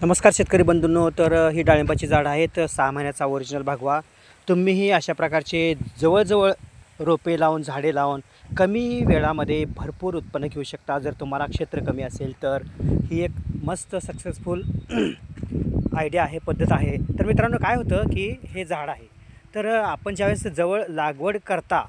नमस्कार शेतकरी बंधूंनो. तर ही डाळिंबाची झाडं आहेत 6 महिन्याचा ओरिजिनल भागवा. तुम्हीही अशा प्रकारचे जवळजवळ रोपे लावून झाडे लावून कमी वेळामध्ये भरपूर उत्पन्न घेऊ शकता. जर तुम्हाला क्षेत्र कमी असेल तर ही एक मस्त सक्सेसफुल आयडिया आहे, पद्धत आहे. तर मित्रांनो, काय होतं की हे झाड आहे, तर आपण ज्यावेळेस जवळ लागवड करता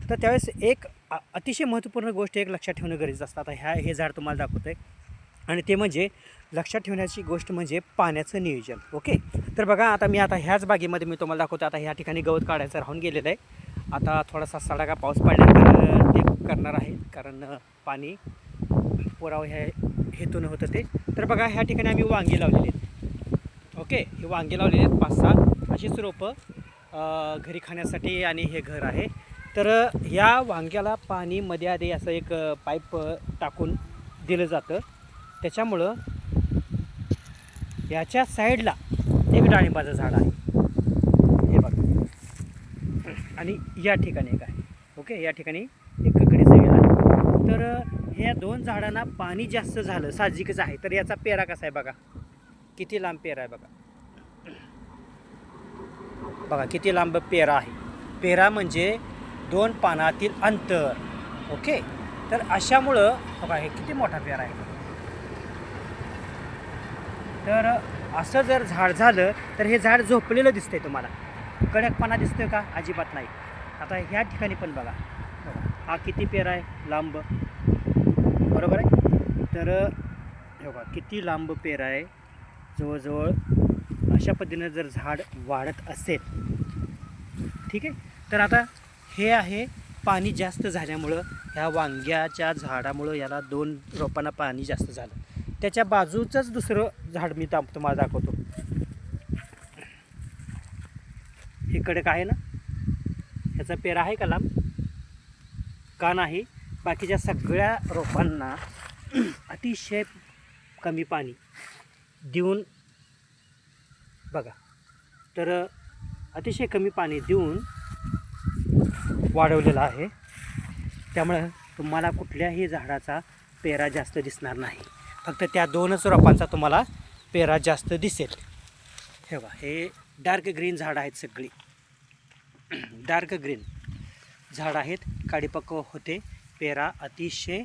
तर त्यावेळेस एक अतिशय महत्त्वपूर्ण गोष्ट एक लक्षात ठेवणं गरजेचं असतं. आता हे झाड तुम्हाला दाखवतं आहे, आणि ते म्हणजे लक्षात ठेवण्याची गोष्ट म्हणजे पाण्याचं नियोजन. ओके, तर बघा, आता ह्याच बागेमध्ये मी तुम्हाला दाखवतो. आता ह्या ठिकाणी गवत काढायचं राहून गेलेलं आहे. आता थोडासा सडाका पाऊस पडल्यानंतर ते करणार आहे, कारण पाणी पुरावं ह्या हेतून होतं ते. तर बघा, ह्या ठिकाणी आम्ही वांगी लावलेली आहेत. ओके, हे वांगी लावलेले आहेत 5-6 अशीच रोपं घरी खाण्यासाठी, आणि हे घर आहे. तर या वांग्याला पाणी मध्ये आधी असं एक पाईप टाकून दिलं जातं. त्याच्यामुळं याच्या साईडला एक डाळिंबाचं झाड आहे, हे बघा, आणि या ठिकाणी एक आहे. ओके, या ठिकाणी एक ककडीचं वेल आहे. तर ह्या 2 झाडांना पाणी जास्त झालं साहजिकच आहे. तर याचा पेरा कसा आहे बघा, किती लांब पेरा आहे बघा. बघा किती लांब पेरा आहे. पेरा म्हणजे 2 पानातील अंतर. ओके, तर अशामुळं बघा हे किती मोठा पेरा आहे. तर असं जर झाड झालं तर हे झाड झोपलेलं दिसतंय तुम्हाला. कडकपणा दिसतोय का? अजिबात नाही. आता ह्या ठिकाणी पण बघा, हा किती पेरा आहे लांब, बरोबर आहे. तर हे बघा किती लांब पेरा आहे. जवळजवळ अशा पद्धतीनं जर झाड वाढत असेल, ठीक आहे. तर आता हे आहे पाणी जास्त झाल्यामुळं, ह्या वांग्याच्या झाडामुळं याला 2 रोपांना पाणी जास्त झालं. त्याच्या बाजूचंच दुसरं झाड मी तुम्हाला दाखवतो. हे कडक आहे ना, ह्याचा पेरा आहे का लांब? का नाही? बाकीच्या सगळ्या रोपांना अतिशय कमी पाणी देऊन बघा, तर अतिशय कमी पाणी देऊन वाढवलेलं आहे. त्यामुळं तुम्हाला कुठल्याही झाडाचा पेरा जास्त दिसणार नाही. फक्त त्या 2च रोपांचा तुम्हाला पेरा जास्त दिसेल. हे बघा, हे डार्क ग्रीन झाड आहेत, सगळी डार्क ग्रीन झाड आहेत. काडीपक्व होते, पेरा अतिशय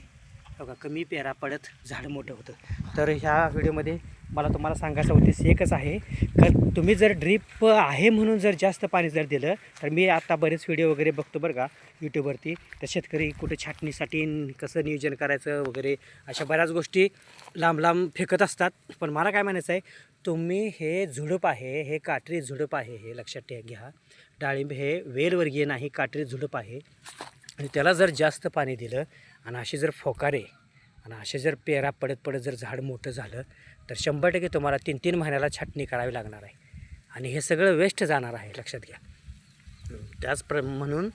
बघा कमी पेरा पडत झाड मोठं होतं. तर ह्या व्हिडिओमध्ये मला तुम्हाला सांगायचा उद्देश एकच आहे, कारण तुम्ही जर ड्रीप आहे म्हणून जर जास्त पाणी जर दिलं, तर मी आता बरेच व्हिडिओ वगैरे बघतो बरं का यूट्यूबवरती. तर शेतकरी कुठे छाटणीसाठी कसं नियोजन करायचं वगैरे अशा बऱ्याच गोष्टी लांब लांब फेकत असतात. पण मला काय म्हणायचं आहे, तुम्ही हे झुडूप आहे, हे काटरी झुडूप आहे, हे लक्षात घ्या. डाळिंब हे वेलवर्गीय नाही, काटरी झुडूप आहे. आणि त्याला जर जास्त पाणी दिलं आणि असे जर फोकारे आणि असे जर पेरा पडत पडत जर झाड मोठं झालं, तर 100% तुम्हाला 3-3 महिन्याला छाटणी करावी लागणार आहे, आणि हे सगळं वेस्ट जाणार आहे, लक्षात घ्या. म्हणून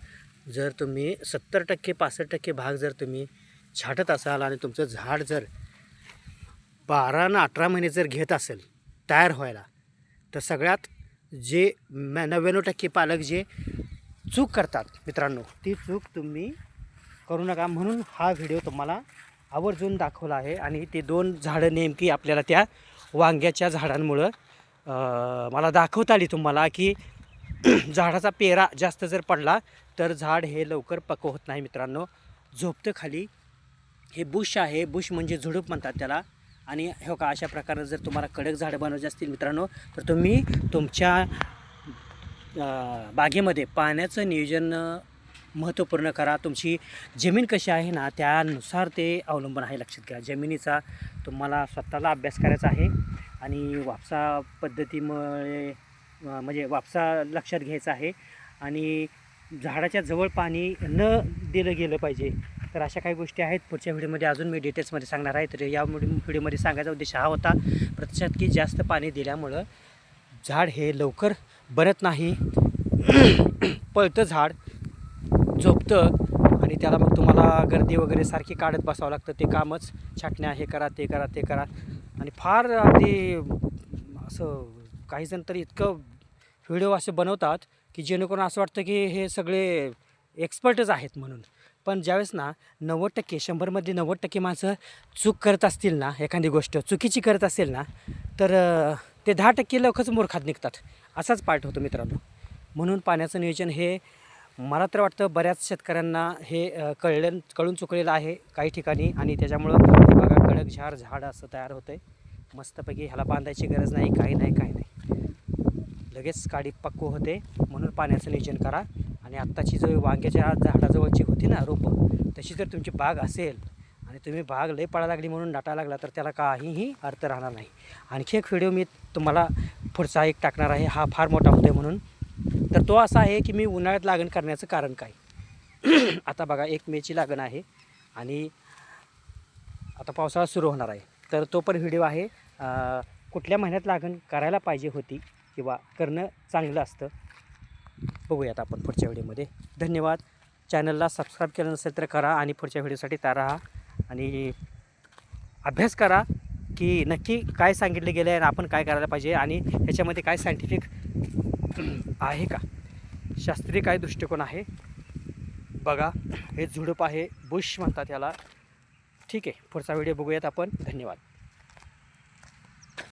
जर तुम्ही 70% 65% भाग जर तुम्ही छाटत असाल आणि तुमचं झाड जर 12 आणि 18 महिने जर घेत असेल तयार व्हायला, तर सगळ्यात जे 99% पालक जे चूक करतात मित्रांनो, ती चूक तुम्ही करू नका. म्हणून हा व्हिडिओ तुम्हाला आवर्जून दाखवला आहे. आणि ते 2 झाडं नेमकी आपल्याला त्या वांग्याच्या झाडांमुळं मला दाखवता आली तुम्हाला, की झाडाचा पेरा जास्त जर पडला तर झाड हे लवकर पक्व होत नाही मित्रांनो, झोपतं खाली. हे बुश आहे, बुश म्हणजे झुडूप म्हणतात त्याला. आणि हो का, अशा प्रकारे जर तुम्हाला कडक झाडं बनवायची असतील मित्रांनो, तर तुम्ही तुमच्या बागेमध्ये पाण्याचं नियोजन महत्त्वपूर्ण करा. तुमची जमीन कशी आहे ना, त्यानुसार ते अवलंबून आहे, लक्षात घ्या. जमिनीचा तुम्हाला स्वतःला अभ्यास करायचा आहे, आणि वापसा पद्धतीमुळे म्हणजे वापसा लक्षात घ्यायचा आहे, आणि झाडाच्या जवळ पाणी न दिलं गेलं पाहिजे. तर अशा काही गोष्टी आहेत. पुढच्या व्हिडिओमध्ये अजून मी डिटेल्समध्ये सांगणार आहे. तर या व्हिडिओमध्ये सांगायचा उद्देश हा होता प्रत्यक्षात, की जास्त पाणी दिल्यामुळं झाड हे लवकर बनत नाही, पळतं झाड, झोपतं, आणि त्याला मग तुम्हाला गर्दी वगैरे सारखी काढत बसावं लागतं. ते कामच छाटण्या, हे करा, ते करा, ते करा. आणि फार ते असं काहीजण तर इतकं व्हिडिओ असे बनवतात की जेणेकरून असं वाटतं की हे सगळे एक्सपर्टच आहेत म्हणून. पण ज्यावेळेस ना 90% 100मध्ये 90% माणसं चूक करत असतील ना, एखादी गोष्ट चुकीची करत असेल ना, तर ते 10% लोकच मूर्खात निघतात, असाच पार्ट होतो मित्रांनो. म्हणून पाण्याचं नियोजन हे मला तर वाटतं बऱ्याच शेतकऱ्यांना हे कळून चुकलेलं आहे काही ठिकाणी. आणि त्याच्यामुळं हे बघा कडक झाड असं तयार होतं आहे मस्तपैकी. ह्याला बांधायची गरज नाही, काही नाही, लगेच काडी पक्व होते. म्हणून पाण्याचं नियोजन करा. आणि आत्ताची जो वांग्याच्या झाडाजवळची होती ना रोपं, तशी जर तुमची बाग असेल आणि तुम्ही बाग लय पडायला लागली म्हणून डाटा लागला तर त्याला काहीही अर्थ राहणार नाही. आणखी एक व्हिडिओ मी तुम्हाला पुढचा एक टाकणार आहे, हा फार मोठा होतो आहे म्हणून. तर तो असा आहे की मी उन्हाळ्यात लागण करण्याचं कारण काय. आता बघा 1 मेची लागण आहे आणि आता पावसाळा सुरू होणार आहे, तर तो पण व्हिडिओ आहे. कुठल्या महिन्यात लागण करायला पाहिजे होती किंवा करणं चांगलं असतं, बघूयात आपण पुढच्या व्हिडिओमध्ये. धन्यवाद. चॅनलला सबस्क्राईब केलं नसेल तर करा आणि पुढच्या व्हिडिओसाठी तयार राहा आणि अभ्यास करा की नक्की काय सांगितलं गेलं आहे आणि आपण काय करायला पाहिजे आणि ह्याच्यामध्ये काय सायंटिफिक आहे का, शास्त्रीय काय दृष्टिकोन आहे बघा. हे झुडूप आहे, बुश म्हणतात याला. ठीक आहे, पुढचा व्हिडिओ बघूयात आपण. धन्यवाद.